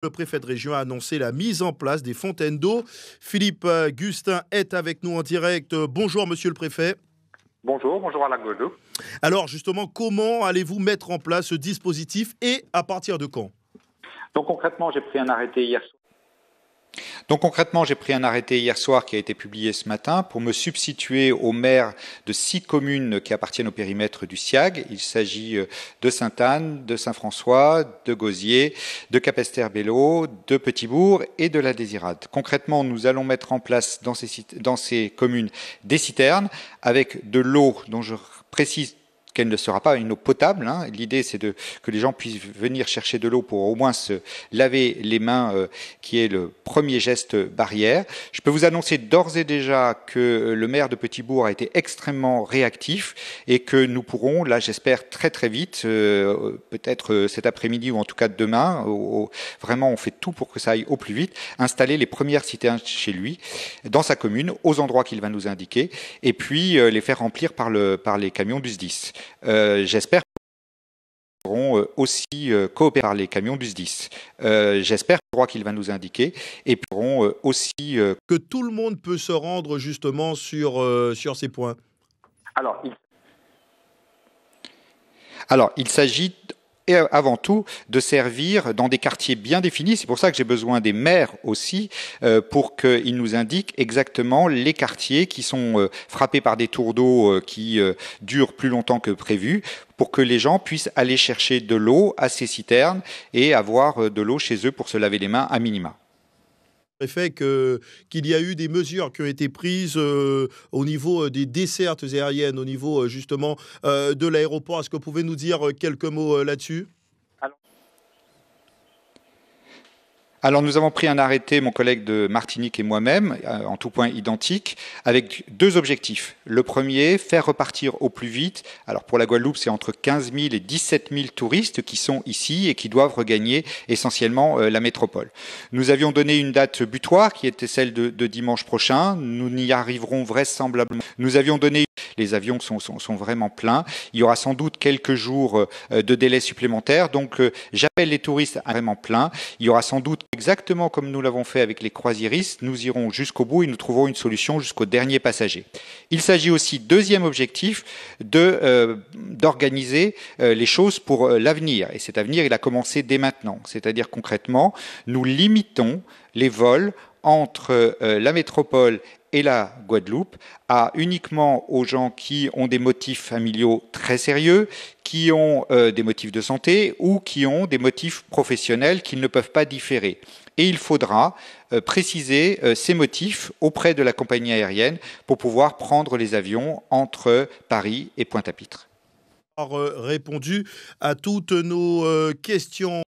Le préfet de région a annoncé la mise en place des fontaines d'eau. Philippe Gustin est avec nous en direct. Bonjour monsieur le préfet. Bonjour, bonjour à la Guadeloupe. Alors justement, comment allez-vous mettre en place ce dispositif et à partir de quand? Donc concrètement, j'ai pris un arrêté hier soir. Hier soir qui a été publié ce matin pour me substituer aux maires de 6 communes qui appartiennent au périmètre du SIAG. Il s'agit de Sainte-Anne, de Saint-François, de Gosier, de Capesterre-Belle-Eau, de Petit-Bourg et de la Désirade. Concrètement, nous allons mettre en place dans ces communes des citernes avec de l'eau dont je précise qu'elle ne sera pas une eau potable. L'idée, c'est que les gens puissent venir chercher de l'eau pour au moins se laver les mains, qui est le premier geste barrière. Je peux vous annoncer d'ores et déjà que le maire de Petit-Bourg a été extrêmement réactif et que nous pourrons, là j'espère très très vite, peut-être cet après-midi ou en tout cas demain, vraiment on fait tout pour que ça aille au plus vite, installer les premières citernes chez lui, dans sa commune, aux endroits qu'il va nous indiquer, et puis les faire remplir par les camions bus 10. J'espère qu'ils pourront aussi coopérer par les camions bus 10. J'espère qu'il va nous indiquer et pourront aussi que tout le monde peut se rendre justement sur ces points. Alors, il s'agit avant tout de servir dans des quartiers bien définis. C'est pour ça que j'ai besoin des maires aussi pour qu'ils nous indiquent exactement les quartiers qui sont frappés par des tours d'eau qui durent plus longtemps que prévu, pour que les gens puissent aller chercher de l'eau à ces citernes et avoir de l'eau chez eux pour se laver les mains à minima. Fait qu'il y a eu des mesures qui ont été prises au niveau des dessertes aériennes, au niveau justement de l'aéroport. Est-ce que vous pouvez nous dire quelques mots là-dessus? Alors nous avons pris un arrêté, mon collègue de Martinique et moi-même, en tout point identique, avec 2 objectifs. Le premier, faire repartir au plus vite. Alors pour la Guadeloupe, c'est entre 15 000 et 17 000 touristes qui sont ici et qui doivent regagner essentiellement la métropole. Nous avions donné une date butoir qui était celle de dimanche prochain. Nous n'y arriverons vraisemblablement. Nous avions donné... Les avions sont vraiment pleins. Il y aura sans doute quelques jours de délai supplémentaire. Donc, j'appelle les touristes à vraiment plein. Il y aura sans doute, exactement comme nous l'avons fait avec les croisiéristes, nous irons jusqu'au bout et nous trouverons une solution jusqu'au dernier passager. Il s'agit aussi, deuxième objectif, d'organiser les choses pour l'avenir. Et cet avenir, il a commencé dès maintenant. C'est-à-dire concrètement, nous limitons les vols entre la métropole et la Guadeloupe uniquement aux gens qui ont des motifs familiaux très sérieux, qui ont des motifs de santé ou qui ont des motifs professionnels qu'ils ne peuvent pas différer. Et il faudra préciser ces motifs auprès de la compagnie aérienne pour pouvoir prendre les avions entre Paris et Pointe-à-Pitre. Répondu à toutes nos questions.